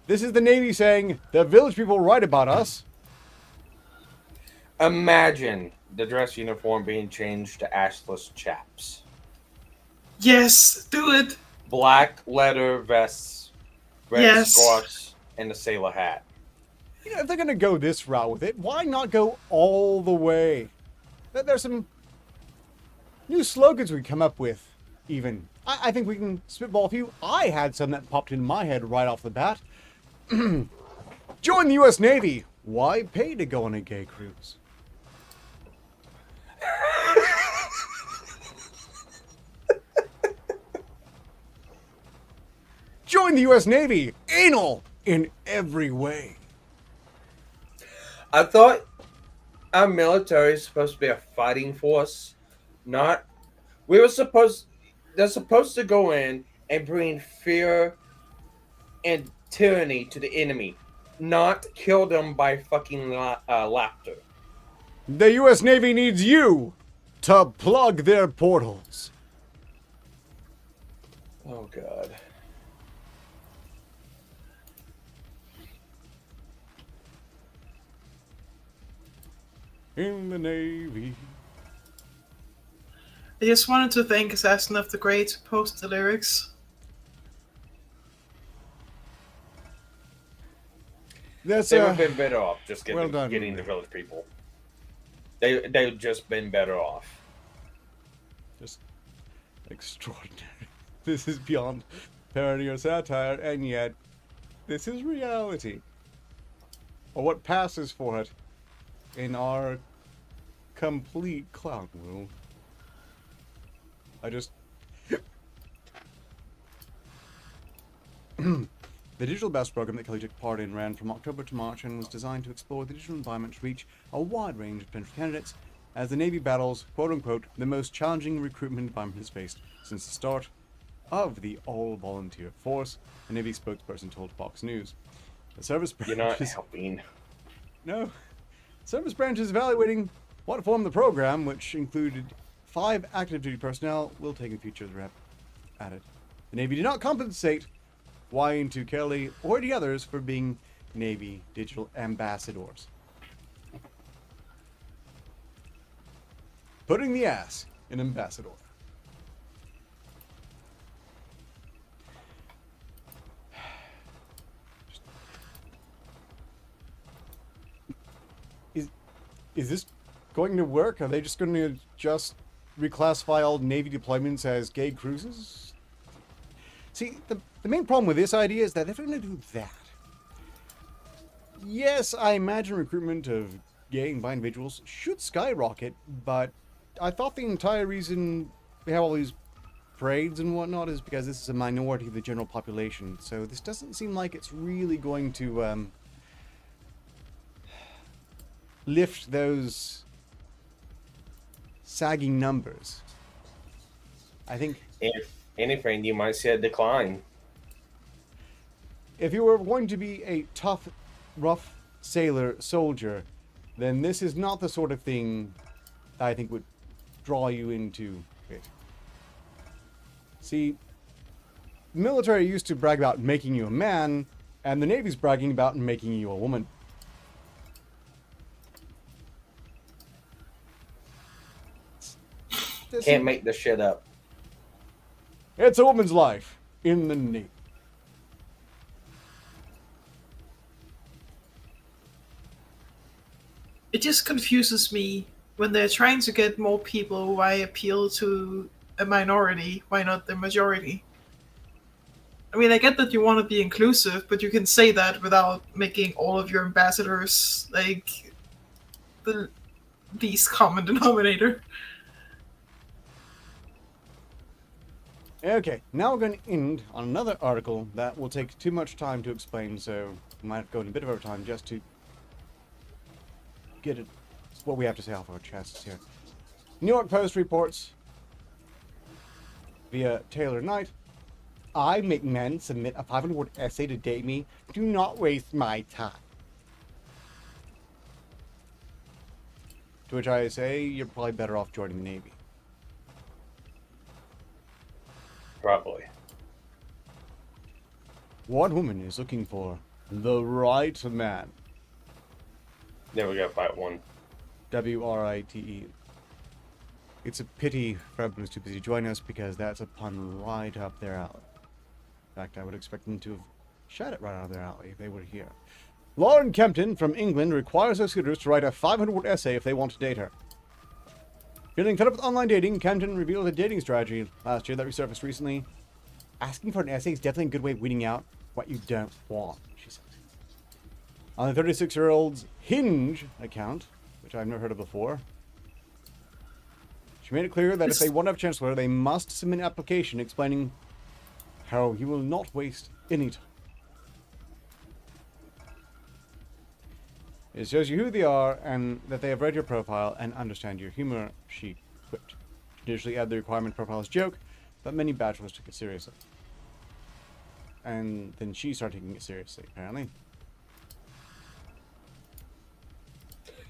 this is the Navy saying, the village people write about us. Imagine the dress uniform being changed to ashless chaps. Yes, do it. Black leather vests, red scarves, and a sailor hat. You know, if they're going to go this route with it, why not go all the way? There's some new slogans we come up with, even. I think we can spitball a few. I had some that popped in my head right off the bat. Join the U.S. Navy. Why pay to go on a gay cruise? Join the U.S. Navy. Anal in every way. I thought our military is supposed to be a fighting force, not. They're supposed to go in and bring fear and tyranny to the enemy, not kill them by fucking laughter. The U.S. Navy needs you to plug their portals. Oh God. In the Navy. I just wanted to thank Assassin of the Great to post the lyrics. That's They would have been better off just well done. getting the village people. They've just been better off. just extraordinary. This is beyond parody or satire, and yet this is reality. Or what passes for it in our complete clown world. I just... The Digital Best program that Kelly took part in ran from October to March and was designed to explore the digital environment to reach a wide range of potential candidates as the Navy battles, quote-unquote, the most challenging recruitment environment has faced since the start of the all-volunteer force, a Navy spokesperson told Fox News. The service branch You're not helping. No. Service branch is evaluating what form the program, which included 5 active duty personnel, will take in future, the rep added. The Navy did not compensate Y2 Kelly or the others for being Navy digital ambassadors. Putting the ass in ambassador. Is this going to work? Are they just going to just reclassify all Navy deployments as gay cruises? See, the main problem with this idea is that if they're going to do that, yes, I imagine recruitment of gay and bi individuals should skyrocket, but I thought the entire reason we have all these parades and whatnot is because this is a minority of the general population. So this doesn't seem like it's really going to lift those sagging numbers. I think If anything, you might see a decline. if you were going to be a tough, rough sailor soldier, then this is not the sort of thing I think would draw you into it. See, the military used to brag about making you a man, and the Navy's bragging about making you a woman. Can't make this shit up. It's a woman's life in the Navy. It just confuses me when they're trying to get more people. Why appeal to a minority? Why not the majority? I mean, I get that you want to be inclusive, but you can say that without making all of your ambassadors like the least common denominator. Okay, now we're going to end on another article that will take too much time to explain, so we might go in a bit of overtime just to get it, what we have to say off our chests here. New York Post reports via Taylor Knight, I make men submit a 500-word essay to date me. Do not waste my time. To which I say, you're probably better off joining the Navy. Probably. One woman is looking for the right man. Never got fight one. W-R-I-T-E. It's a pity for everyone who's too busy to join us because that's a pun right up their alley. In fact, I would expect them to have shot it right out of their alley if they were here. Lauren Kempton from England requires her suitors to write a 500-word essay if they want to date her. Feeling fed up with online dating, Kempton revealed a dating strategy last year that resurfaced recently. Asking for an essay is definitely a good way of weeding out what you don't want, she said. On the 36-year-old's Hinge account, which I've never heard of before, she made it clear that if they want to have a chance with her, they must submit an application explaining how you will not waste any time. It shows you who they are and that they have read your profile and understand your humor, she quipped. Traditionally add the requirement profile as a joke, but many bachelors took it seriously. And then she started taking it seriously, apparently.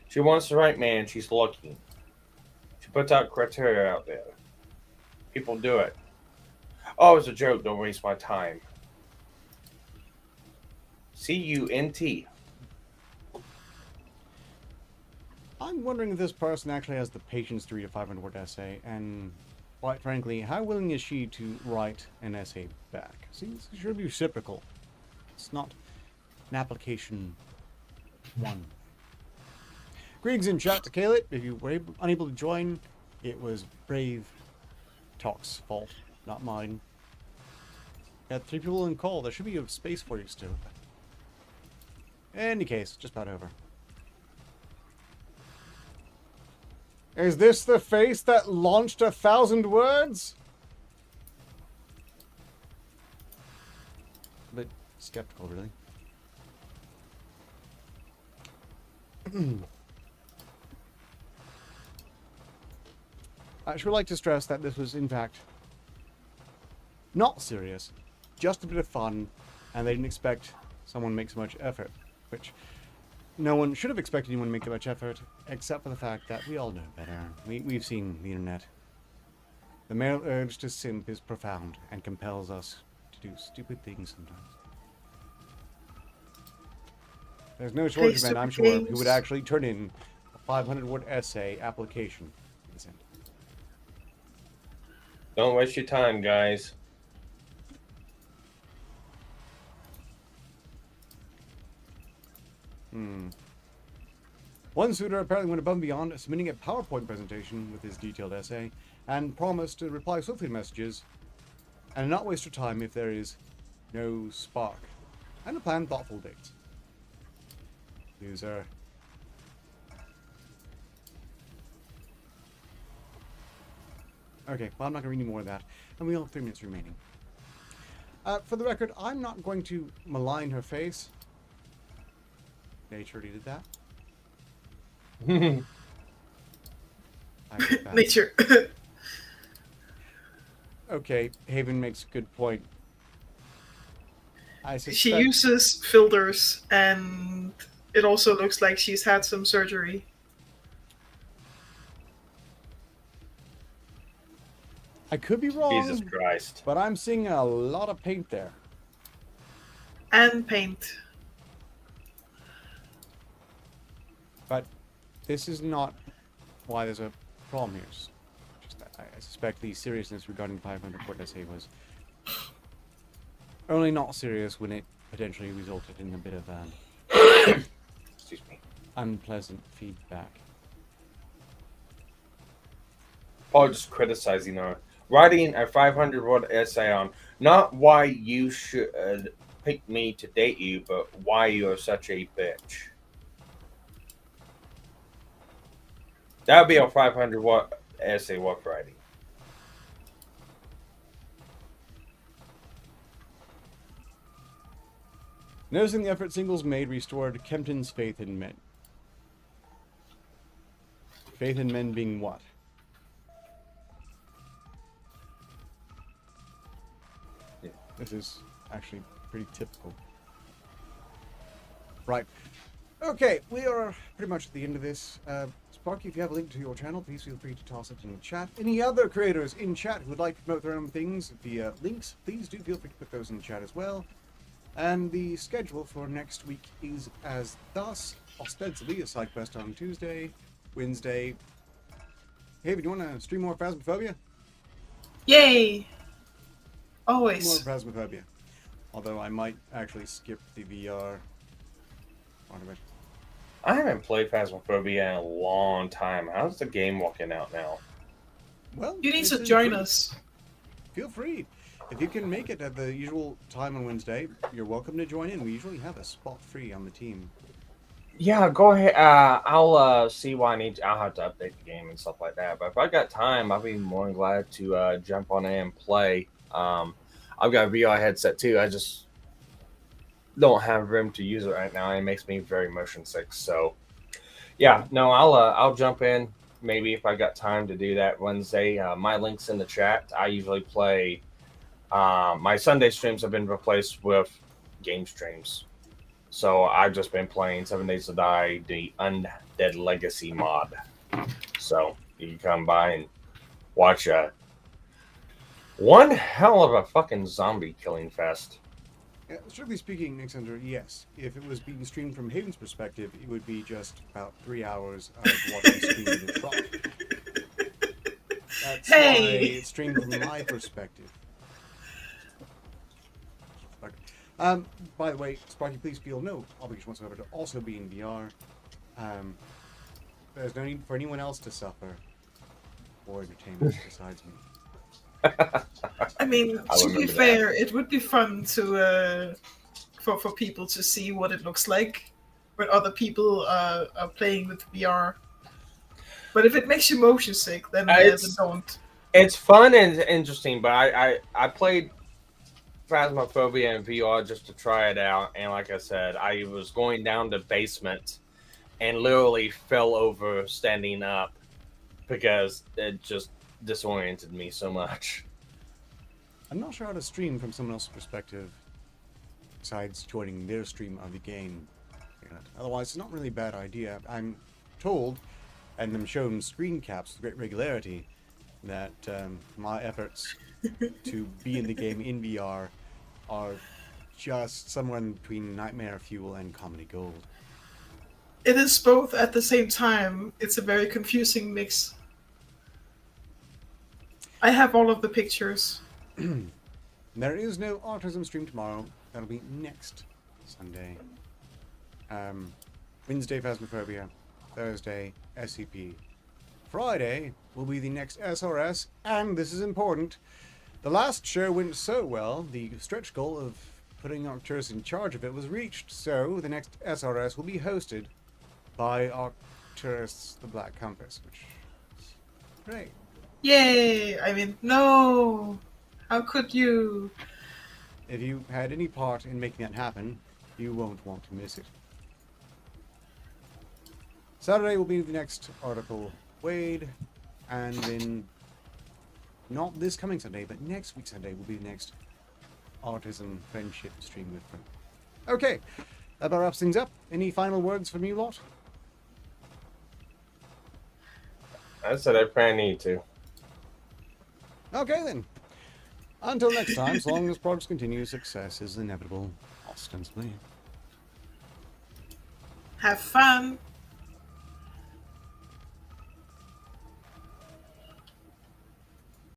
She wants the right man. She's looking. She puts out criteria out there. People do it. Oh, it's a joke. Don't waste my time. CUNT. I'm wondering if this person actually has the patience to read a 500-word essay, and quite frankly, how willing is she to write an essay back? See, it should be reciprocal. It's not an application one. Greetings in chat to Kaylit. If you were unable to join, it was Brave Talk's fault, not mine. Got 3 people in call. There should be a space for you still. In any case, just about over. Is this the face that launched 1,000 words? A bit skeptical, really. I should like to stress that this was, in fact, not serious, just a bit of fun, and they didn't expect someone to make so much effort, which no one should have expected anyone to make that much effort, except for the fact that we all know better. We've seen the internet. The male urge to simp is profound and compels us to do stupid things sometimes. There's no shortage of men, I'm sure, who would actually turn in a 500-word essay application to this end. Don't waste your time, guys. One suitor apparently went above and beyond, submitting a PowerPoint presentation with his detailed essay, and promised to reply swiftly to messages, and not waste your time if there is no spark, and to plan thoughtful dates. User. Okay, well, I'm not going to read any more of that, and we only have 3 minutes remaining. For the record, I'm not going to malign her face. Nature did that. I get that. Nature. Okay, Haven makes a good point. I suspect... She uses filters, and it also looks like she's had some surgery. I could be wrong, Jesus Christ. but I'm seeing a lot of paint there. And paint. But this is not why there's a problem here. Just that I suspect the seriousness regarding 500-word essay was only not serious when it potentially resulted in a bit of Excuse me. unpleasant feedback. Paul just criticizing her. Writing a 500-word essay on not why you should pick me to date you, but why you are such a bitch. That would be a 500-word essay worth writing. Noticing the effort singles made restored Kempton's faith in men. Faith in men being what? Yeah. This is actually pretty typical. Right. Okay, we are pretty much at the end of this. Sparky, if you have a link to your channel, please feel free to toss it in the chat. Any other creators in chat who would like to promote their own things via links, please do feel free to put those in the chat as well. And the schedule for next week is as thus: ostensibly a side quest on Tuesday, Wednesday. Hey, do you want to stream more Phasmophobia? Yay! More Always. Phasmophobia. Although I might actually skip the VR part of it. I haven't played Phasmophobia in a long time. How's the game working out now? Well, You need this to is join free. us. Feel free. If you can make it at the usual time on Wednesday, you're welcome to join in. We usually have a spot free on the team. Yeah, go ahead. I'll see why I'll have to update the game and stuff like that. But if I got time, I'll be more than glad to jump on in and play. I've got a VR headset too. I just don't have room to use it right now. It makes me very motion sick. So, yeah, no, I'll jump in. Maybe if I got time to do that Wednesday. My link's in the chat. I usually play. My Sunday streams have been replaced with game streams. So I've just been playing 7 Days to Die, the Undead Legacy mod. So you can come by and watch One hell of a fucking zombie killing fest. Yeah, strictly speaking, Alexander, yes. If it was being streamed from Haven's perspective, it would be just about 3 hours of watching stream in the trough. That's why Hey! it's streamed from my perspective. By the way, Sparky, please feel no obligation whatsoever to also be in VR. There's no need for anyone else to suffer for entertainment besides me. I mean, I to be remember fair, it would be fun to for people to see what it looks like when other people are playing with VR. But if it makes you motion sick, then don't. It's fun and interesting, but I played Phasmophobia in VR just to try it out, and like I said, I was going down the basement and literally fell over standing up because it just disoriented me so much. I'm not sure how to stream from someone else's perspective besides joining their stream of the game. Otherwise, it's not really a bad idea. I'm told, and I'm shown screen caps with great regularity, that my efforts to be in the game in VR are just somewhere in between nightmare fuel and comedy gold. It is both at the same time. It's a very confusing mix. I have all of the pictures. There is no autism stream tomorrow. That'll be next Sunday. Wednesday, Phasmophobia. Thursday, SCP. Friday will be the next SRS, and this is important. The last show went so well, the stretch goal of putting Arcturus in charge of it was reached, so the next SRS will be hosted by Arcturus the Black Compass, which is great. Yay! I mean, no! How could you? If you had any part in making that happen, you won't want to miss it. Saturday will be the next article, Wade, and then not this coming Sunday, but next week Sunday will be the next autism friendship stream with them. Okay, that about wraps things up. Any final words from you lot? I said I probably need to. Okay then. Until next time, so long as progress continues, success is inevitable, ostensibly. Have fun!